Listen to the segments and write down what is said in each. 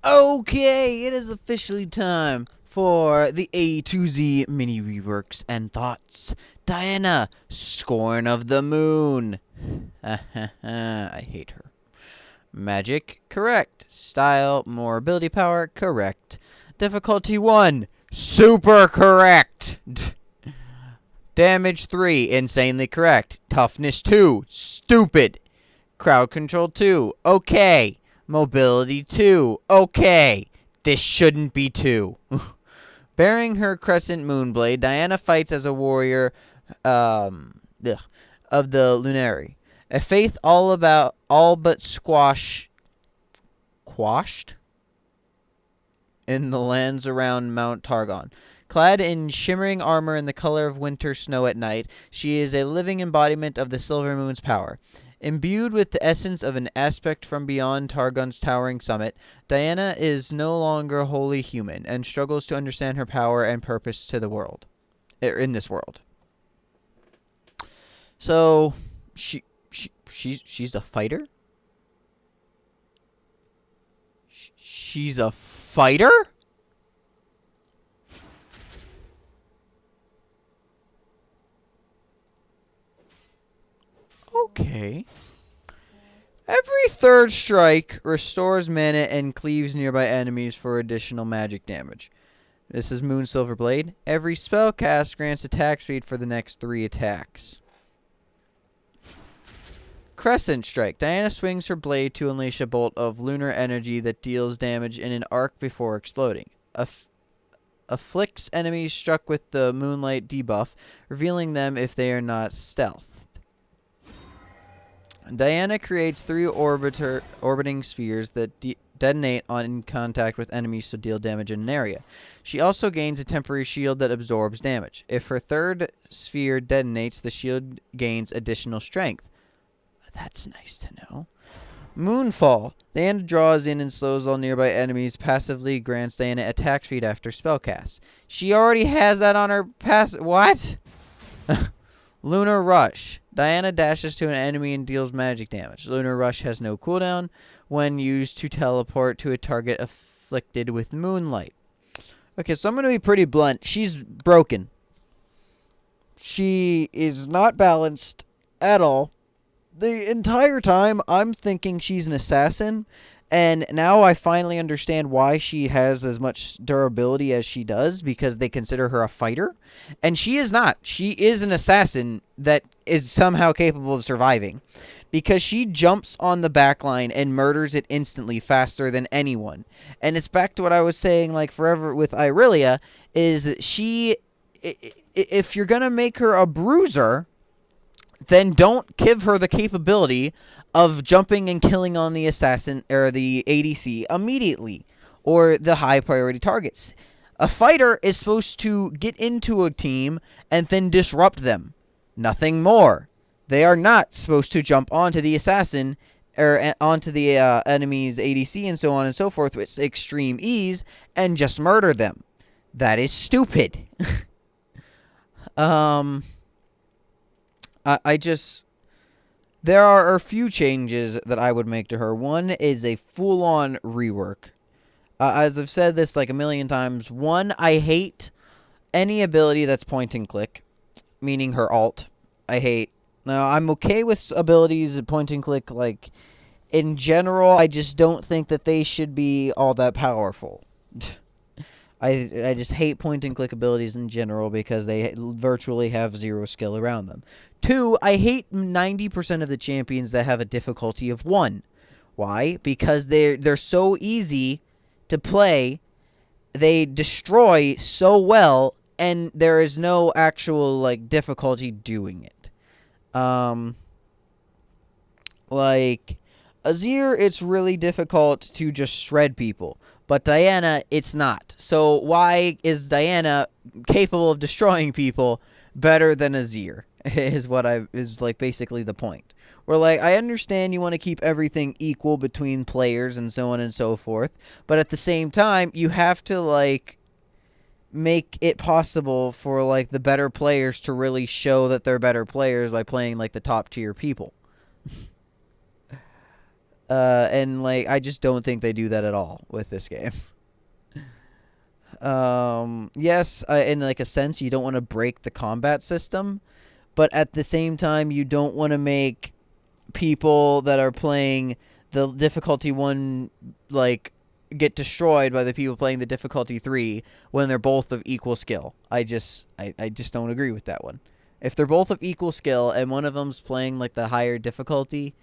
Okay, it is officially time for the A to Z mini reworks and thoughts. Diana, Scorn of the Moon. I hate her. Magic, correct. Style, more ability power, correct. Difficulty 1, super correct. Damage 3, insanely correct. Toughness 2, stupid. Crowd control 2, okay. Mobility 2, okay. This shouldn't be 2. Bearing her crescent moonblade, Diana fights as a warrior of the Lunari. A faith all but quashed in the lands around Mount Targon. Clad in shimmering armor in the color of winter snow at night, she is a living embodiment of the Silver Moon's power. Imbued with the essence of an aspect from beyond Targon's towering summit, Diana is no longer wholly human and struggles to understand her power and purpose to the world, in this world. So, she's a fighter? She's a fighter? Okay. Every third strike restores mana and cleaves nearby enemies for additional magic damage. This is Moon Silver Blade. Every spell cast grants attack speed for the next 3 attacks. Crescent Strike. Diana swings her blade to unleash a bolt of lunar energy that deals damage in an arc before exploding. Afflicts enemies struck with the Moonlight debuff, revealing them if they are not stealthed. Diana creates 3 orbiting spheres that detonate on contact with enemies to deal damage in an area. She also gains a temporary shield that absorbs damage. If her 3rd sphere detonates, the shield gains additional strength. That's nice to know. Moonfall. Diana draws in and slows all nearby enemies, passively grants Diana attack speed after spell cast. She already has that on her What? Lunar Rush. Diana dashes to an enemy and deals magic damage. Lunar Rush has no cooldown when used to teleport to a target afflicted with moonlight. Okay, so I'm going to be pretty blunt. She's broken. She is not balanced at all. The entire time, I'm thinking she's an assassin, and now I finally understand why she has as much durability as she does, because they consider her a fighter. And she is not. She is an assassin that is somehow capable of surviving, because she jumps on the backline and murders it instantly faster than anyone. And it's back to what I was saying, like, forever with Irelia, is that she, if you're going to make her a bruiser, then don't give her the capability of jumping and killing on the assassin or the ADC immediately, or the high priority targets. A fighter is supposed to get into a team and then disrupt them. Nothing more. They are not supposed to jump onto the assassin or onto the enemy's ADC and so on and so forth with extreme ease and just murder them. That is stupid. There are a few changes that I would make to her. One is a full-on rework. As I've said this like a million times, one, I hate any ability that's point and click, meaning her alt. I hate. Now, I'm okay with abilities that point and click, like, in general, I just don't think that they should be all that powerful. I just hate point-and-click abilities in general because they virtually have 0 skill around them. 2, I hate 90% of the champions that have a difficulty of 1. Why? Because they're so easy to play, they destroy so well, and there is no actual, like, difficulty doing it. Like, Azir, it's really difficult to just shred people. But Diana, it's not. So why is Diana capable of destroying people better than Azir? Is like basically the point. Where, like, I understand you want to keep everything equal between players and so on and so forth, but at the same time, you have to, like, make it possible for, like, the better players to really show that they're better players by playing, like, the top tier people. And like I just don't think they do that at all with this game. Yes, in like a sense, you don't want to break the combat system, but at the same time, you don't want to make people that are playing the difficulty 1 like get destroyed by the people playing the difficulty 3 when they're both of equal skill. I just don't agree with that one. If they're both of equal skill and one of them's playing like the higher difficulty,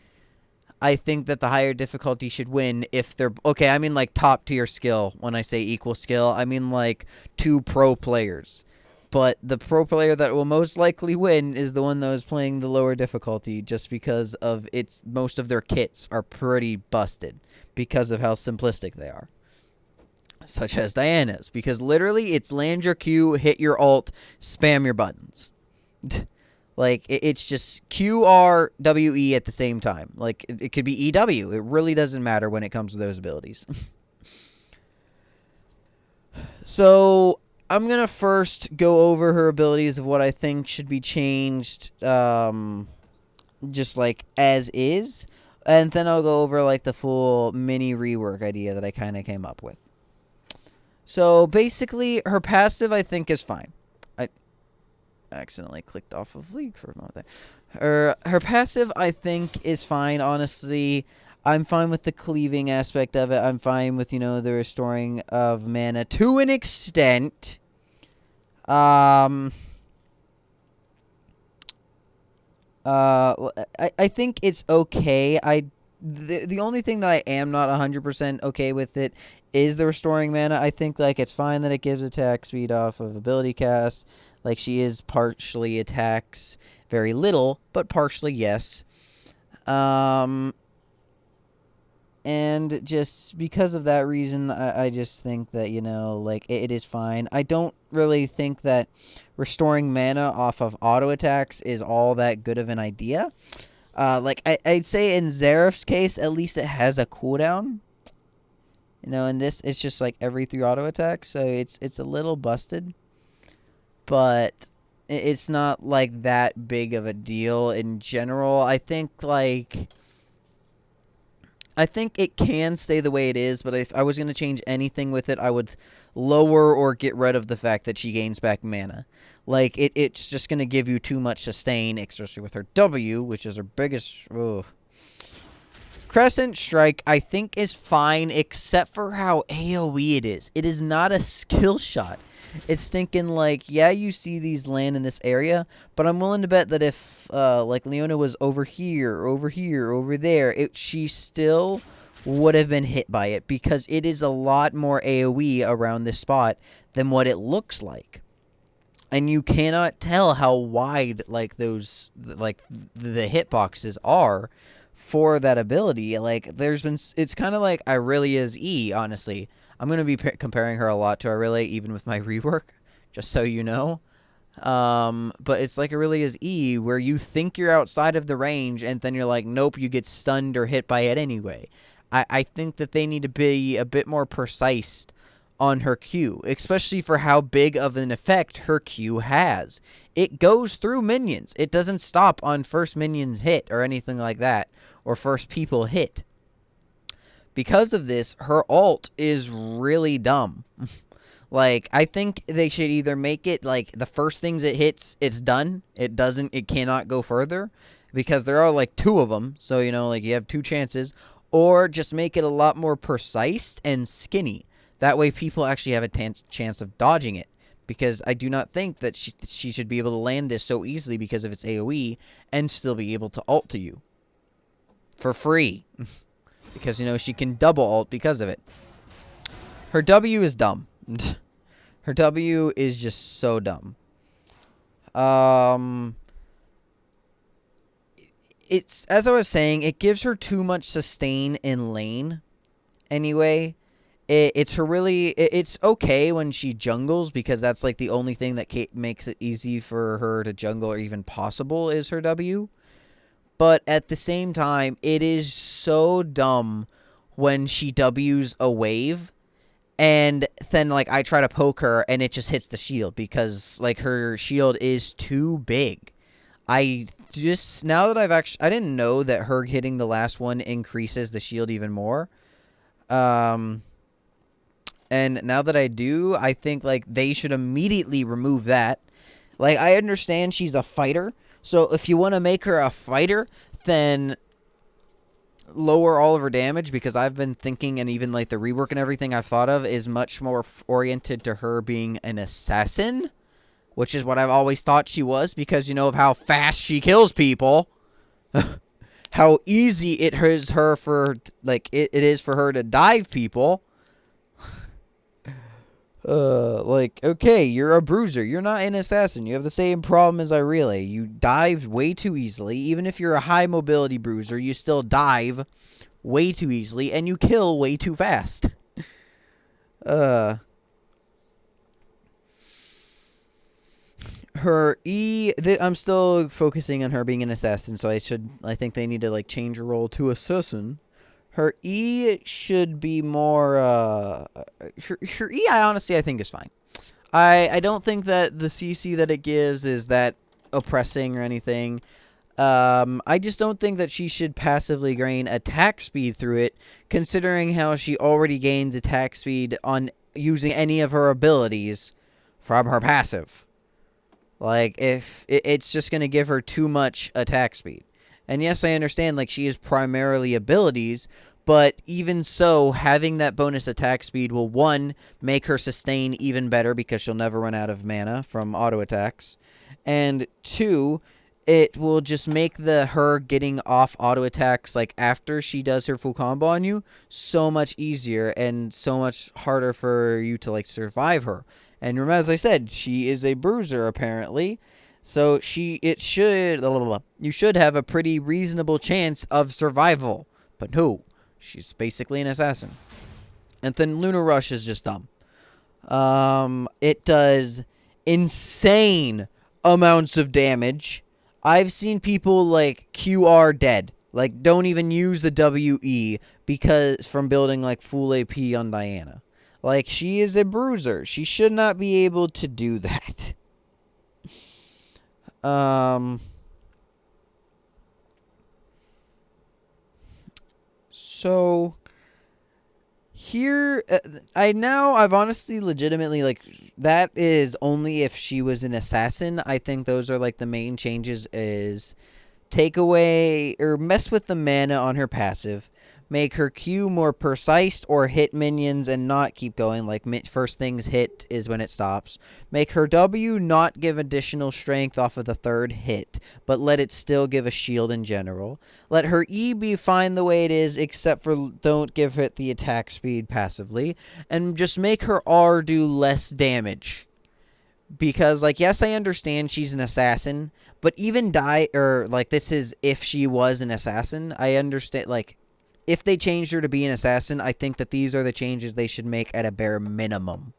I think that the higher difficulty should win if they're okay. I mean like top tier skill. When I say equal skill, I mean like 2 pro players. But the pro player that will most likely win is the one that was playing the lower difficulty, just because of its most of their kits are pretty busted because of how simplistic they are. Such as Diana's, because literally it's land your Q, hit your ult, spam your buttons. Like it's just Q R W E at the same time. Like it could be EW. It really doesn't matter when it comes to those abilities. So I'm going to first go over her abilities of what I think should be changed, just like as is. And then I'll go over like the full mini rework idea that I kind of came up with. So basically, her passive I think is fine. I accidentally clicked off of League for a moment there. Her passive I think is fine, honestly. I'm fine with the cleaving aspect of it. I'm fine with, the restoring of mana to an extent. I think it's okay. The only thing that I am not 100% okay with it is the restoring mana. I think like it's fine that it gives attack speed off of ability cast. Like she is partially attacks, very little, but partially yes. And just because of that reason, I just think that, like, it is fine. I don't really think that restoring mana off of auto attacks is all that good of an idea. Like, I'd say in Xerath's case, at least it has a cooldown. In this, it's just, like, every 3 auto attacks, so it's a little busted. But it's not, like, that big of a deal in general. I think it can stay the way it is, but if I was going to change anything with it, I would lower or get rid of the fact that she gains back mana. Like, it's just going to give you too much sustain, especially with her W, which is her biggest... Ugh. Crescent Strike, I think, is fine, except for how AoE it is. It is not a skill shot. It's thinking, like, yeah, you see these land in this area, but I'm willing to bet that if, like, Leona was over here, over there, she still would have been hit by it, because it is a lot more AoE around this spot than what it looks like. And you cannot tell how wide, like, those, like, the hitboxes are for that ability. Like, it's kind of like Irelia's E, honestly. I'm going to be comparing her a lot to Irelia, even with my rework, just so you know. But it's like Irelia's E, where you think you're outside of the range, and then you're like, nope, you get stunned or hit by it anyway. I think that they need to be a bit more precise on her Q, especially for how big of an effect her Q has. It goes through minions. It doesn't stop on first minions hit or anything like that, or first people hit. Because of this, her ult is really dumb. Like, I think they should either make it, like, the first things it hits, it's done. It cannot go further. Because there are, like, 2 of them. So, like, you have 2 chances. Or just make it a lot more precise and skinny. That way people actually have a chance of dodging it. Because I do not think that she should be able to land this so easily because of its AoE. And still be able to ult to you. For free. Because, she can double ult because of it. Her W is dumb. Her W is just so dumb. It's, as I was saying, it gives her too much sustain in lane. Anyway, it's okay when she jungles, because that's like the only thing that makes it easy for her to jungle, or even possible, is her W. But at the same time, it is so dumb when she W's a wave, and then, like, I try to poke her, and it just hits the shield, because, like, her shield is too big. I just now that I didn't know that her hitting the last one increases the shield even more. Um, and now that I do, I think like they should immediately remove that. Like, I understand she's a fighter, so if you want to make her a fighter, then lower all of her damage, because I've been thinking, and even like the rework and everything I've thought of is much more oriented to her being an assassin, which is what I've always thought she was, because you know of how fast she kills people. How easy it is her for it is for her to dive people. Like, okay, you're a bruiser. You're not an assassin. You have the same problem as Irelia. You dive way too easily. Even if you're a high mobility bruiser, you still dive way too easily, and you kill way too fast. Her E, I'm still focusing on her being an assassin, so I think they need to, like, change her role to assassin. Her E should be more, her E, I think is fine. I don't think that the CC that it gives is that oppressing or anything. I just don't think that she should passively gain attack speed through it, considering how she already gains attack speed on using any of her abilities from her passive. Like, if it's just going to give her too much attack speed. And yes, I understand, like, she is primarily abilities, but even so, having that bonus attack speed will, one, make her sustain even better because she'll never run out of mana from auto attacks. And two, it will just make her getting off auto attacks, like, after she does her full combo on you, so much easier and so much harder for you to, like, survive her. And remember, as I said, she is a bruiser, apparently. So you should have a pretty reasonable chance of survival. But no, she's basically an assassin. And then Lunar Rush is just dumb. It does insane amounts of damage. I've seen people, like, QR dead. Like, don't even use the WE because from building, like, full AP on Diana. Like, she is a bruiser. She should not be able to do that. So here, I've honestly legitimately, like, that is only if she was an assassin. I think those are, like, the main changes is take away or mess with the mana on her passive. Make her Q more precise or hit minions and not keep going. Like, first things hit is when it stops. Make her W not give additional strength off of the third hit, but let it still give a shield in general. Let her E be fine the way it is, except for don't give it the attack speed passively. And just make her R do less damage. Because, like, yes, I understand she's an assassin, but even this is if she was an assassin. I understand, like, if they changed her to be an assassin, I think that these are the changes they should make at a bare minimum.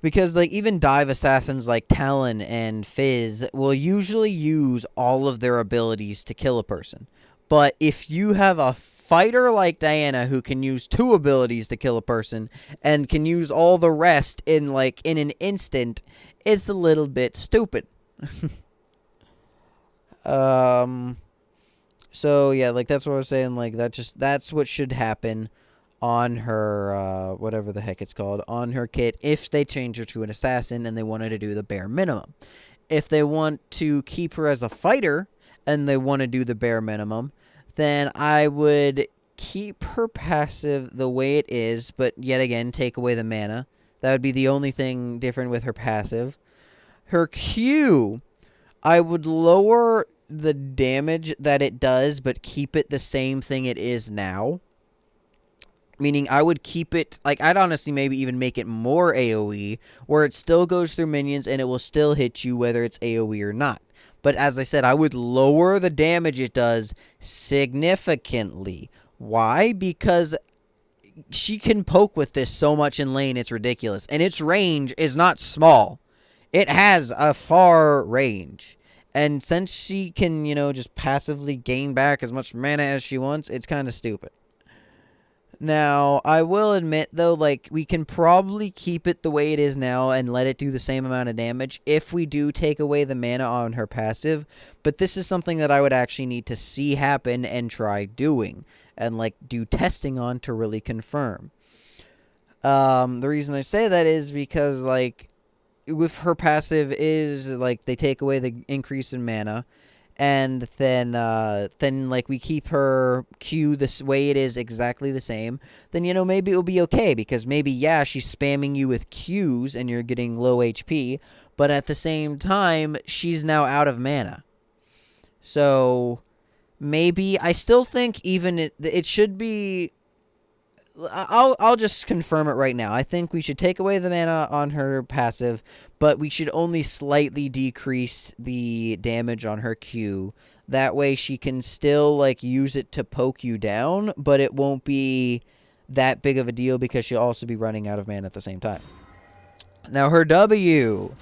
Because, like, even dive assassins like Talon and Fizz will usually use all of their abilities to kill a person. But if you have a fighter like Diana who can use 2 abilities to kill a person and can use all the rest in an instant, it's a little bit stupid. So yeah, like, that's what I was saying, like, that's what should happen on her, whatever the heck it's called, on her kit, if they change her to an assassin and they wanted to do the bare minimum. If they want to keep her as a fighter and they want to do the bare minimum, then I would keep her passive the way it is, but yet again, take away the mana. That would be the only thing different with her passive. Her Q, I would lower the damage that it does, but keep it the same thing it is now. Meaning, I would keep it, like, I'd honestly maybe even make it more AoE, where it still goes through minions and it will still hit you whether it's AoE or not. But as I said, I would lower the damage it does significantly. Why? Because she can poke with this so much in lane, it's ridiculous. And its range is not small. It has a far range. And since she can, just passively gain back as much mana as she wants, it's kind of stupid. Now, I will admit, though, like, we can probably keep it the way it is now and let it do the same amount of damage if we do take away the mana on her passive, but this is something that I would actually need to see happen and try doing, and, like, do testing on to really confirm. The reason I say that is because, like, with her passive is, like, they take away the increase in mana, and then like we keep her Q the way it is exactly the same, then maybe it'll be okay, because maybe she's spamming you with Qs and you're getting low HP, but at the same time she's now out of mana. So maybe I still think even it should be. I'll just confirm it right now. I think we should take away the mana on her passive, but we should only slightly decrease the damage on her Q. That way she can still, like, use it to poke you down, but it won't be that big of a deal because she'll also be running out of mana at the same time. Now her W.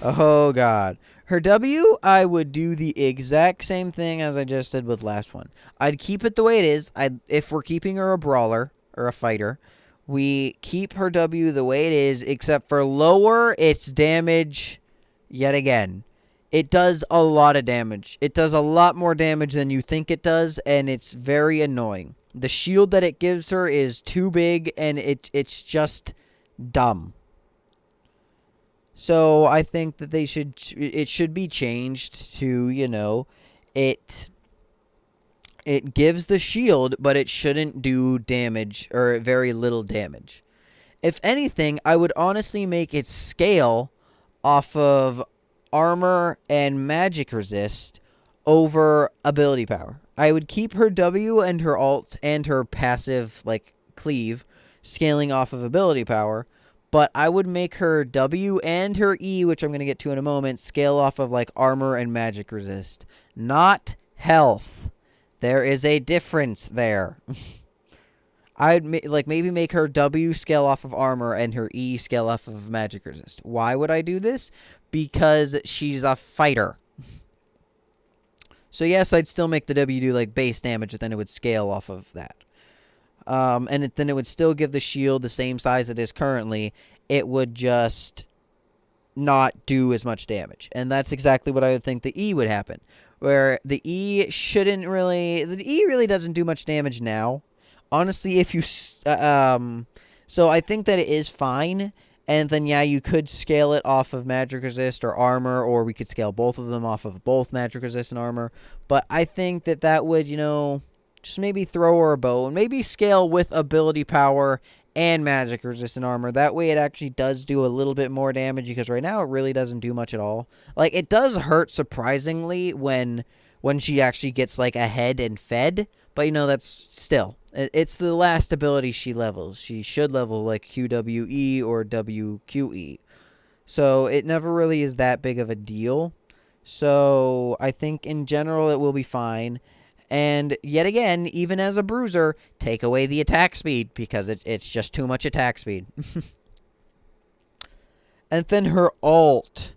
Oh, God. Her W, I would do the exact same thing as I just did with last one. I'd keep it the way it is. If we're keeping her a brawler or a fighter, we keep her W the way it is, except for lower its damage yet again. It does a lot of damage. It does a lot more damage than you think it does, and it's very annoying. The shield that it gives her is too big, and it's just dumb. So I think that it should be changed to, it gives the shield, but it shouldn't do damage, or very little damage. If anything, I would honestly make it scale off of armor and magic resist over ability power. I would keep her W and her alt and her passive, like, cleave, scaling off of ability power, but I would make her W and her E, which I'm going to get to in a moment, scale off of, like, armor and magic resist, not health. There is a difference there. I'd maybe make her W scale off of armor and her E scale off of magic resist. Why would I do this? Because she's a fighter. So yes, I'd still make the W do, like, base damage, but then it would scale off of that. And then it would still give the shield the same size it is currently. It would just not do as much damage. And that's exactly what I would think the E would happen. Where the E really doesn't do much damage now. Honestly, if you, so I think that it is fine, and then, you could scale it off of magic resist or armor, or we could scale both of them off of both magic resist and armor, but I think that would, just maybe throw her a bone, maybe scale with ability power and magic resist and armor. That way it actually does do a little bit more damage, because right now it really doesn't do much at all. Like, it does hurt surprisingly when she actually gets, like, ahead and fed, but that's still, it's the last ability she levels. She should level, like, QWE or WQE. So it never really is that big of a deal. So I think in general it will be fine. And yet again, even as a bruiser, take away the attack speed, because it's just too much attack speed. And then her alt.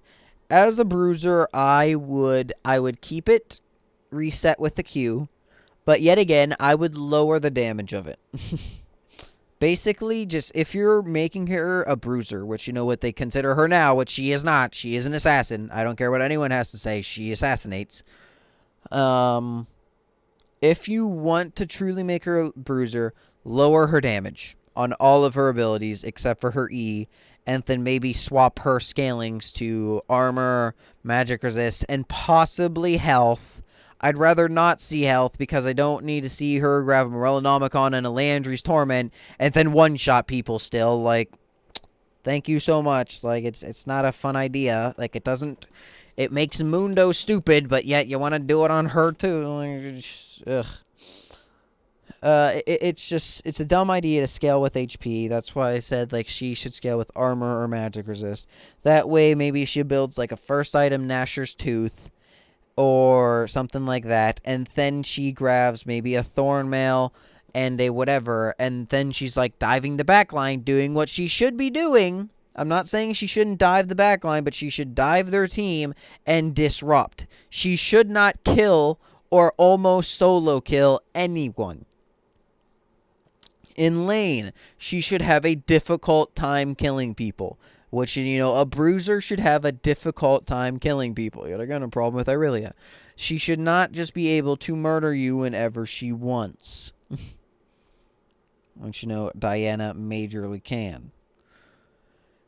As a bruiser, I would keep it reset with the Q, but yet again, I would lower the damage of it. Basically, just if you're making her a bruiser, which what they consider her now, which she is not. She is an assassin. I don't care what anyone has to say. She assassinates. If you want to truly make her a bruiser, lower her damage on all of her abilities except for her E, and then maybe swap her scalings to armor, magic resist, and possibly health. I'd rather not see health, because I don't need to see her grab a Morellonomicon and a Landry's Torment and then one-shot people still. Like, thank you so much. Like, it's not a fun idea. Like, it makes Mundo stupid, but yet you want to do it on her too. Ugh. It's a dumb idea to scale with HP. That's why I said, like, she should scale with armor or magic resist. That way, maybe she builds, like, a first item Gnasher's Tooth or something like that, and then she grabs maybe a Thornmail and a whatever, and then she's, like, diving the backline, doing what she should be doing. I'm not saying she shouldn't dive the backline, but she should dive their team and disrupt. She should not kill or almost solo kill anyone. In lane, she should have a difficult time killing people. Which, a bruiser should have a difficult time killing people. Yet again, a problem with Irelia. She should not just be able to murder you whenever she wants. Which, Diana majorly can.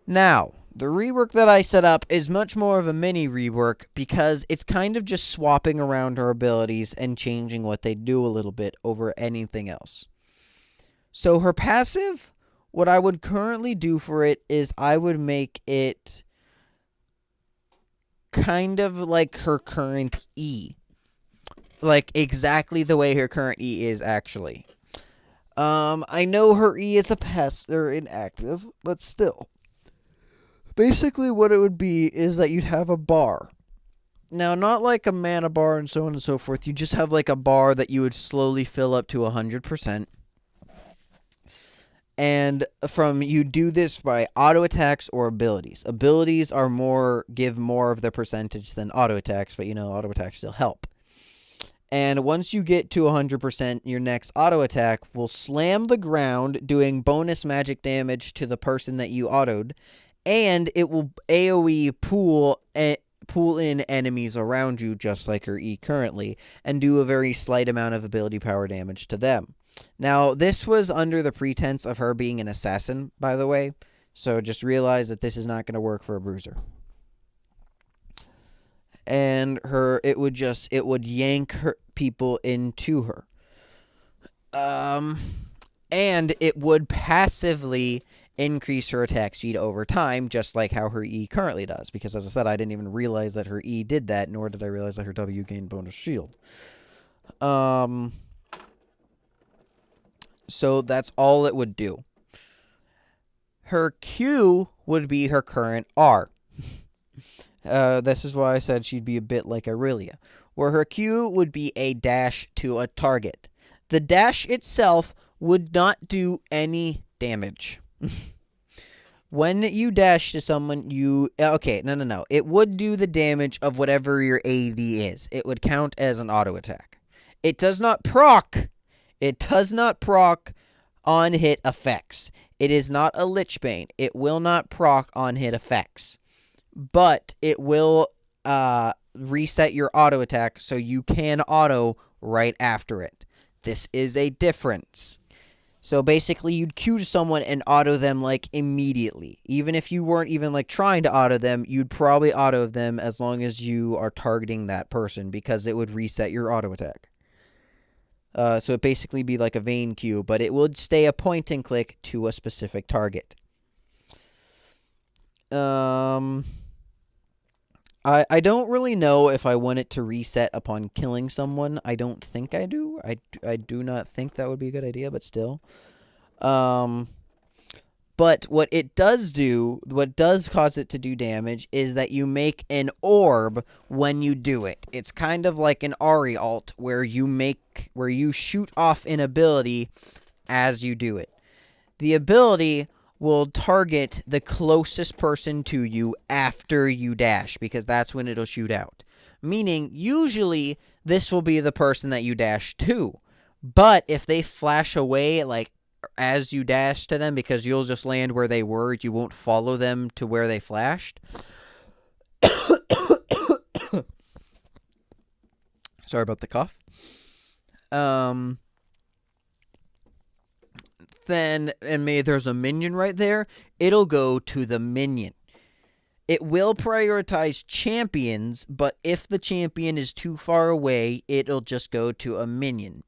Now, the rework that I set up is much more of a mini rework because it's kind of just swapping around her abilities and changing what they do a little bit over anything else. So her passive, what I would currently do for it is I would make it kind of like her current E. Like exactly the way her current E is actually. I know her E is a passive or inactive, but still. Basically what it would be is that you'd have a bar. Now, not like a mana bar and so on and so forth. You just have like a bar that you would slowly fill up to 100%. And you do this by auto attacks or abilities. Abilities give more of the percentage than auto attacks, but auto attacks still help. And once you get to 100%, your next auto attack will slam the ground, doing bonus magic damage to the person that you autoed, and it will AoE pull in enemies around you, just like her E currently, and do a very slight amount of ability power damage to them. Now, this was under the pretense of her being an assassin, by the way, so just realize that this is not going to work for a bruiser. And it would yank her people into her. And it would passively increase her attack speed over time, just like how her E currently does. Because, as I said, I didn't even realize that her E did that, nor did I realize that her W gained bonus shield. So that's all it would do. Her Q would be her current R. This is why I said she'd be a bit like Irelia, where her Q would be a dash to a target. The dash itself would not do any damage. When you dash to someone, okay, no. It would do the damage of whatever your AD is. It would count as an auto attack. It does not proc. It does not proc on hit effects. It is not a Lich Bane. It will not proc on hit effects. But it will reset your auto attack so you can auto right after it. This is a difference. So basically you'd Q to someone and auto them like immediately. Even if you weren't even like trying to auto them, you'd probably auto them as long as you are targeting that person because it would reset your auto attack. So it'd basically be like a Vayne Q, but it would stay a point and click to a specific target. I don't really know if I want it to reset upon killing someone. I don't think I do. I do not think that would be a good idea, but still. But what it does do, what does cause it to do damage, is that you make an orb when you do it. It's kind of like an Ahri ult, where you shoot off an ability as you do it. The ability will target the closest person to you after you dash, because that's when it'll shoot out. Meaning, usually, this will be the person that you dash to. But if they flash away, like, as you dash to them, because you'll just land where they were, you won't follow them to where they flashed. Sorry about the cough. Then, and maybe there's a minion right there, it'll go to the minion. It will prioritize champions, but if the champion is too far away, it'll just go to a minion.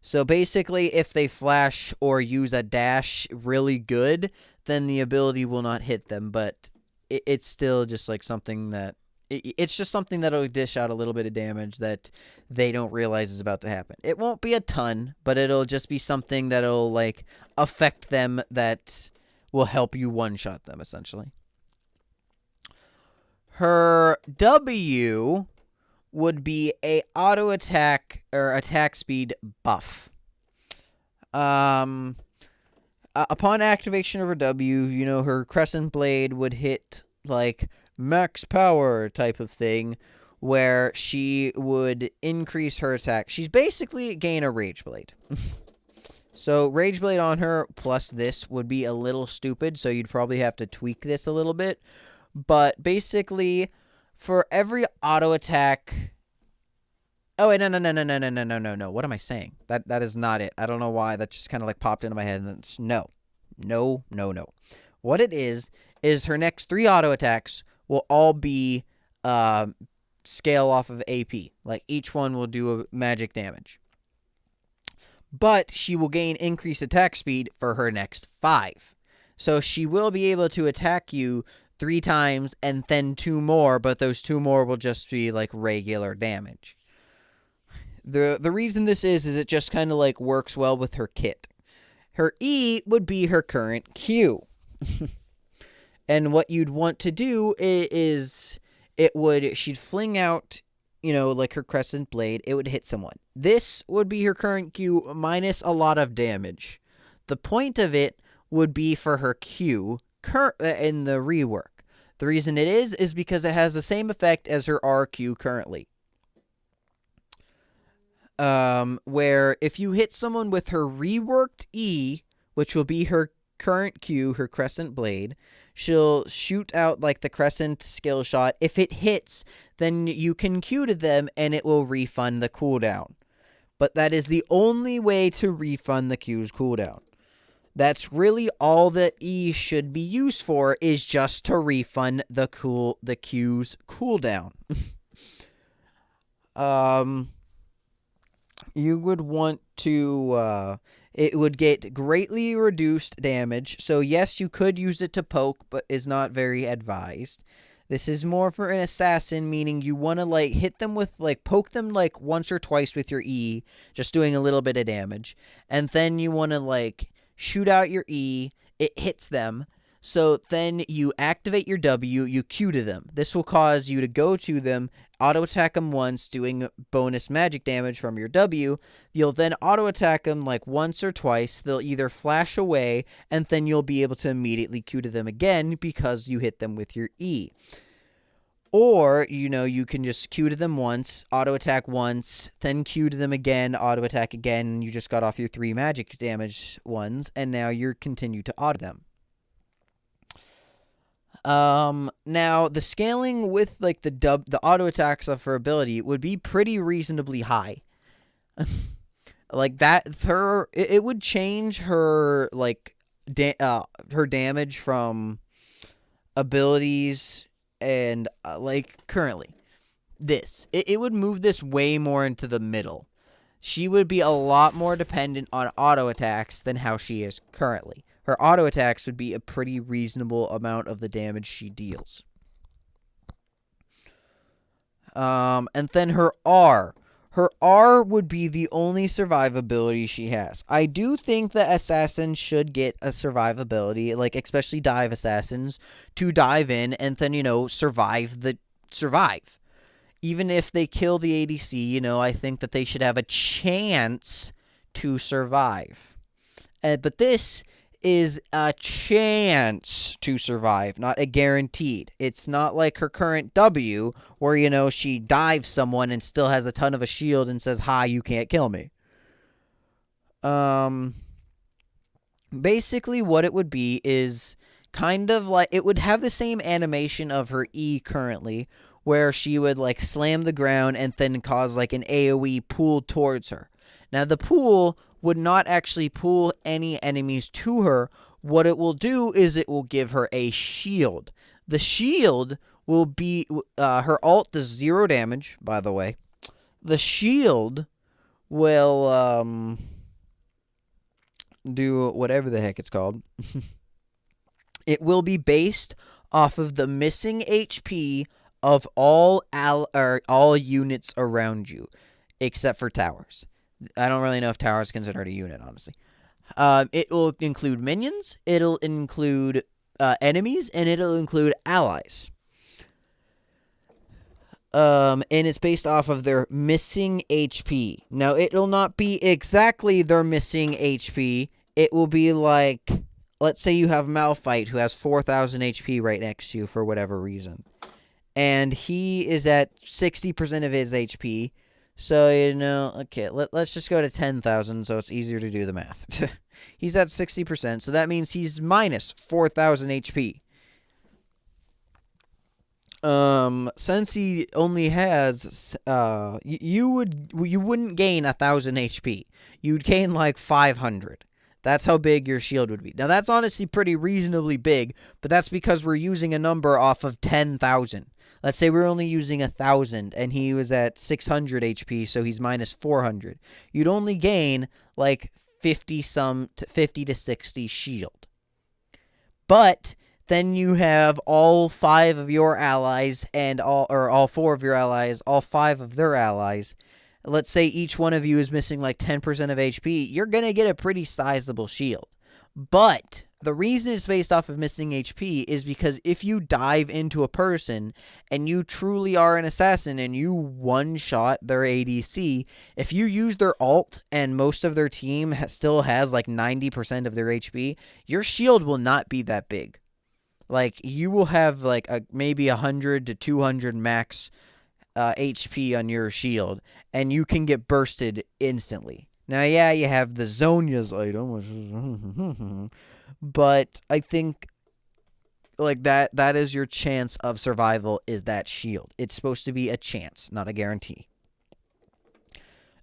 So basically, if they flash or use a dash really good, then the ability will not hit them, but it's still just like something that... It's just something that'll dish out a little bit of damage that they don't realize is about to happen. It won't be a ton, but it'll just be something that'll, like, affect them that will help you one-shot them, essentially. Her W would be a auto attack or attack speed buff. Upon activation of her W, her Crescent Blade would hit, like, max power type of thing, where she would increase her attack. She's basically gain a Rage Blade. So Rage Blade on her plus this would be a little stupid, so you'd probably have to tweak this a little bit. But basically, for every auto attack. Oh wait, no. What am I saying? That is not it. I don't know why. That just kind of like popped into my head. And it's, no. What it is her next 3 auto attacks will all be scale off of AP. Like each one will do a magic damage. But she will gain increased attack speed for her next 5. So she will be able to attack you 3 times and then 2 more, but those 2 more will just be like regular damage. The reason this is it just kind of like works well with her kit. Her E would be her current Q. And what you'd want to do is she'd fling out, like her crescent blade. It would hit someone. This would be her current Q minus a lot of damage. The point of it would be for her Q in the rework. The reason it is because it has the same effect as her RQ currently. Where if you hit someone with her reworked E, which will be her current Q, her crescent blade, she'll shoot out like the crescent skill shot. If it hits, then you can Q to them and it will refund the cooldown. But that is the only way to refund the Q's cooldown. That's really all that E should be used for, is just to refund the Q's cooldown. You would want to, it would get greatly reduced damage. So yes, you could use it to poke, but is not very advised. This is more for an assassin, meaning you want to like hit them with like poke them like once or twice with your E, just doing a little bit of damage. And then you want to like shoot out your E, it hits them. So then you activate your W, you Q to them. This will cause you to go to them, auto attack them once, doing bonus magic damage from your W. You'll then auto attack them like once or twice. They'll either flash away, and then you'll be able to immediately Q to them again because you hit them with your E. Or, you can just Q to them once, auto attack once, then Q to them again, auto attack again, and you just got off your 3 magic damage ones, and now you're continue to auto them. Now the scaling with like the auto attacks of her ability would be pretty reasonably high. Like that, it would change her like her damage from abilities and like currently it would move this way more into the middle. She would be a lot more dependent on auto attacks than how she is currently. Her auto attacks would be a pretty reasonable amount of the damage she deals. And then her R. Her R would be the only survivability she has. I do think that assassins should get a survivability, like especially dive assassins, to dive in and then, survive. Even if they kill the ADC, I think that they should have a chance to survive. But this is a chance to survive, not a guaranteed. It's not like her current W, where, she dives someone and still has a ton of a shield and says, "Hi, you can't kill me." Basically what it would be is kind of like, it would have the same animation of her E currently, where she would like slam the ground and then cause like an AoE pull towards her. Now the pull would not actually pull any enemies to her. What it will do is it will give her a shield. The shield will be, her ult does 0 damage, by the way. The shield will do whatever the heck it's called. It will be based off of the missing HP of all units around you, except for towers. I don't really know if tower is considered a unit, honestly. It will include minions, it'll include enemies, and it'll include allies. And it's based off of their missing HP. Now, it'll not be exactly their missing HP. It will be like, let's say you have Malphite, who has 4,000 HP right next to you for whatever reason. And he is at 60% of his HP. So, okay, let's just go to 10,000 so it's easier to do the math. He's at 60%, so that means he's minus 4,000 HP. Since he only has, you wouldn't gain 1,000 HP. You'd gain like 500. That's how big your shield would be. Now, that's honestly pretty reasonably big, but that's because we're using a number off of 10,000. Let's say we're only using 1,000, and he was at 600 HP, so he's minus 400. You'd only gain like 50 to 60 shield. But then you have all 5 of your allies and all 4 of your allies, all 5 of their allies. Let's say each one of you is missing like 10% of HP. You're going to get a pretty sizable shield. But the reason it's based off of missing HP is because if you dive into a person and you truly are an assassin and you one-shot their ADC, if you use their ult and most of their team still has like 90% of their HP, your shield will not be that big. Like, you will have like maybe 100 to 200 max HP on your shield, and you can get bursted instantly. Now, yeah, you have the Zhonya's item, which is but I think like that is your chance of survival, is that shield. It's supposed to be a chance, not a guarantee.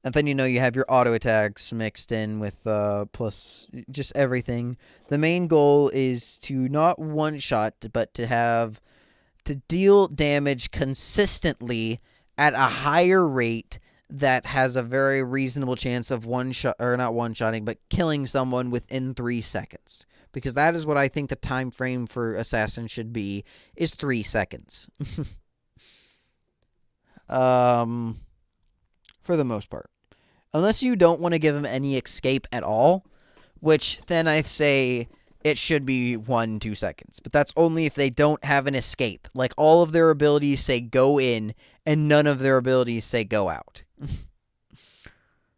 And then, you have your auto attacks mixed in with plus just everything. The main goal is to not one-shot, but to deal damage consistently at a higher rate that has a very reasonable chance of not one-shotting, but killing someone within 3 seconds. Because that is what I think the time frame for Assassin should be, is 3 seconds. For the most part. Unless you don't want to give them any escape at all, which then I say it should be 1-2 seconds. But that's only if they don't have an escape. Like, all of their abilities say go in, and none of their abilities say go out.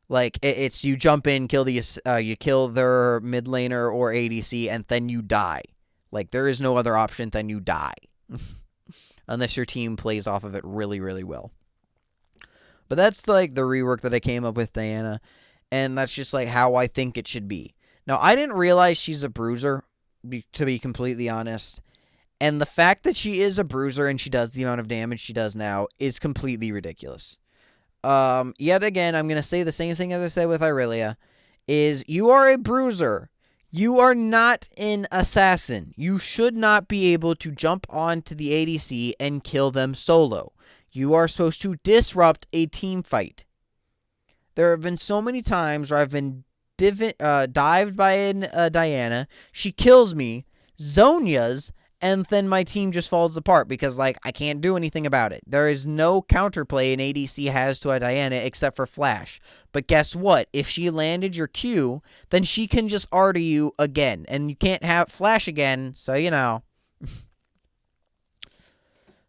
Like, it's you jump in, you kill their mid laner or ADC, and then you die. Like, there is no other option than you die. Unless your team plays off of it really, really well. But that's, like, the rework that I came up with, Diana. And that's just, like, how I think it should be. Now, I didn't realize she's a bruiser, to be completely honest. And the fact that she is a bruiser and she does the amount of damage she does now is completely ridiculous. Yet again, I'm going to say the same thing as I said with Irelia, is you are a bruiser. You are not an assassin. You should not be able to jump onto the ADC and kill them solo. You are supposed to disrupt a team fight. There have been so many times where I've been dived by Diana. She kills me, Zhonya's, and then my team just falls apart because, like, I can't do anything about it. There is no counterplay an ADC has to a Diana except for Flash. But guess what? If she landed your Q, then she can just R to you again. And you can't have Flash again, so,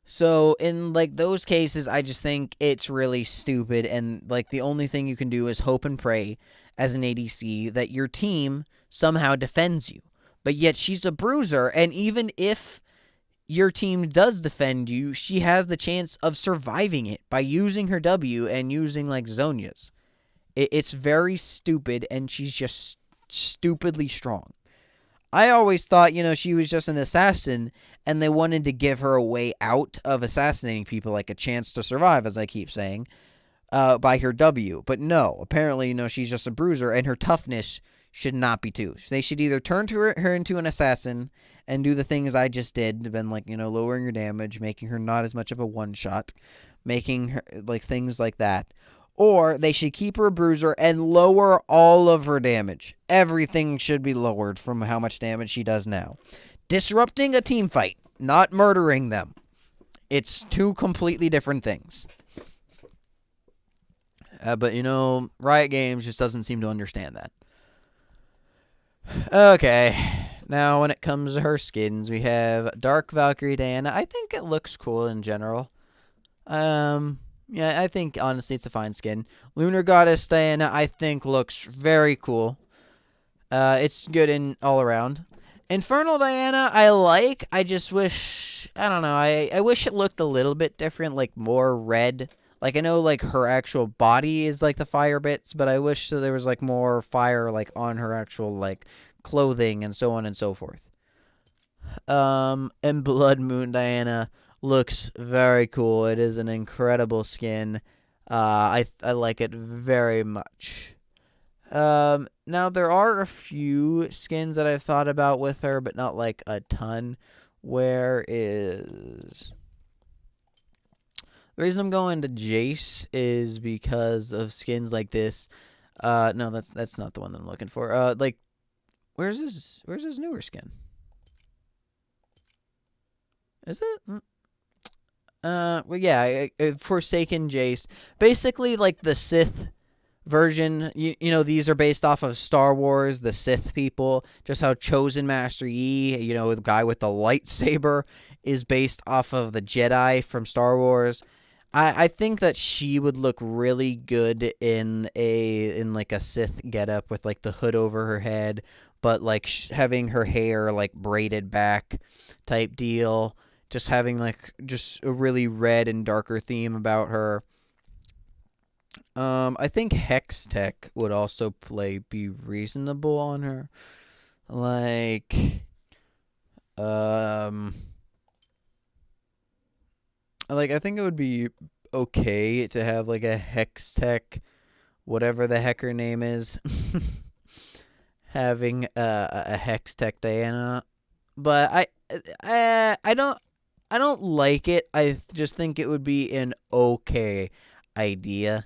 So, in, like, those cases, I just think it's really stupid, and, like, the only thing you can do is hope and pray as an ADC that your team somehow defends you. But yet, she's a bruiser, and even if your team does defend you, she has the chance of surviving it by using her W and using, like, Zhonya's. It's very stupid, and she's just stupidly strong. I always thought, she was just an assassin, and they wanted to give her a way out of assassinating people, like a chance to survive, as I keep saying, by her W. But no, apparently, she's just a bruiser, and her toughness should not be 2. They should either turn her into an assassin and do the things I just did, been like, lowering her damage, making her not as much of a one-shot, making her, like, things like that. Or they should keep her a bruiser and lower all of her damage. Everything should be lowered from how much damage she does now. Disrupting a team fight, not murdering them. It's 2 completely different things. But, Riot Games just doesn't seem to understand that. Okay. Now, when it comes to her skins, we have Dark Valkyrie Diana. I think it looks cool in general. Yeah, I think, honestly, it's a fine skin. Lunar Goddess Diana, I think, looks very cool. It's good in all around. Infernal Diana, I like. I just wish, I don't know, I wish it looked a little bit different, like more red. Like, I know, like, her actual body is, like, the fire bits, but I wish that there was, like, more fire, like, on her actual, like, clothing and so on and so forth. And Blood Moon Diana looks very cool. It is an incredible skin. I like it very much. Now there are a few skins that I've thought about with her, but not like a ton. Where is the reason I'm going to Jace is because of skins like this. No, that's not the one that I'm looking for. Like, where's his newer skin? Is it? Well, yeah, Forsaken Jace. Basically, like the Sith version. You know, these are based off of Star Wars, the Sith people. Just how Chosen Master Yi, you know, the guy with the lightsaber, is based off of the Jedi from Star Wars. I think that she would look really good in like a Sith getup with like the hood over her head, but like having her hair like braided back type deal. Just having like just a really red and darker theme about her. I think Hex Tech would also be reasonable on her. Like, um, I think it would be okay to have like a Hex Tech, whatever the heck her name is, having a Hex Tech Diana. But I don't like it. I just think it would be an okay idea.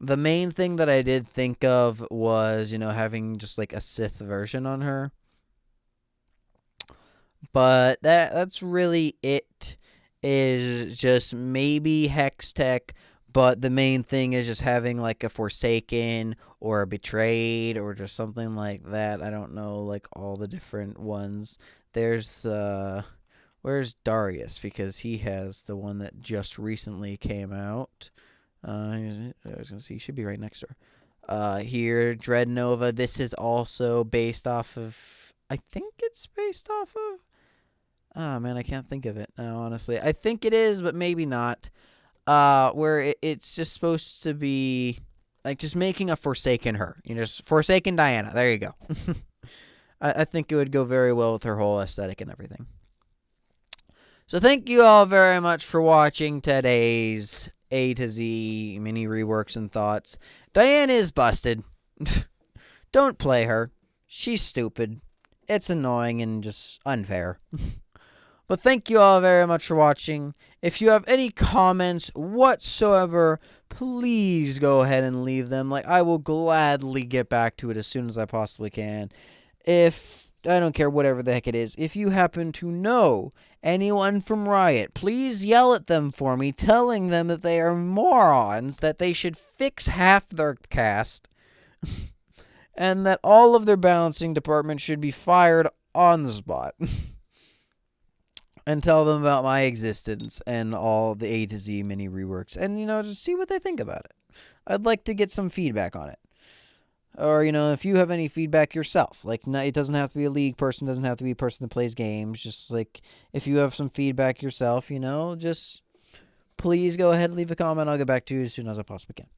The main thing that I did think of was, you know, having just like a Sith version on her. But that's really it. Is just maybe Hex Tech, but the main thing is just having like a Forsaken or a Betrayed or just something like that. I don't know, like all the different ones. There's where's Darius, because he has the one that just recently came out. I was gonna see, he should be right next to her. Here, Dread Nova. This is also based off of. I think it's based off of. Oh man, I can't think of it now. Honestly, I think it is, but maybe not. Where it's just supposed to be like just making a Forsaken her. You know, just Forsaken Diana. There you go. I think it would go very well with her whole aesthetic and everything. So thank you all very much for watching today's A to Z mini reworks and thoughts. Diana is busted. Don't play her. She's stupid. It's annoying and just unfair. But thank you all very much for watching. If you have any comments whatsoever, please go ahead and leave them. Like, I will gladly get back to it as soon as I possibly can. If I don't care, whatever the heck it is. If you happen to know anyone from Riot, please yell at them for me, telling them that they are morons, that they should fix half their cast, and that all of their balancing department should be fired on the spot. And tell them about my existence and all the A to Z mini reworks. And, you know, just see what they think about it. I'd like to get some feedback on it. Or, you know, if you have any feedback yourself. Like, it doesn't have to be a League person. Doesn't have to be a person that plays games. Just, like, if you have some feedback yourself, you know, just please go ahead and leave a comment. I'll get back to you as soon as I possibly can.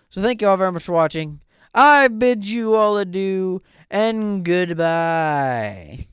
So thank you all very much for watching. I bid you all adieu and goodbye.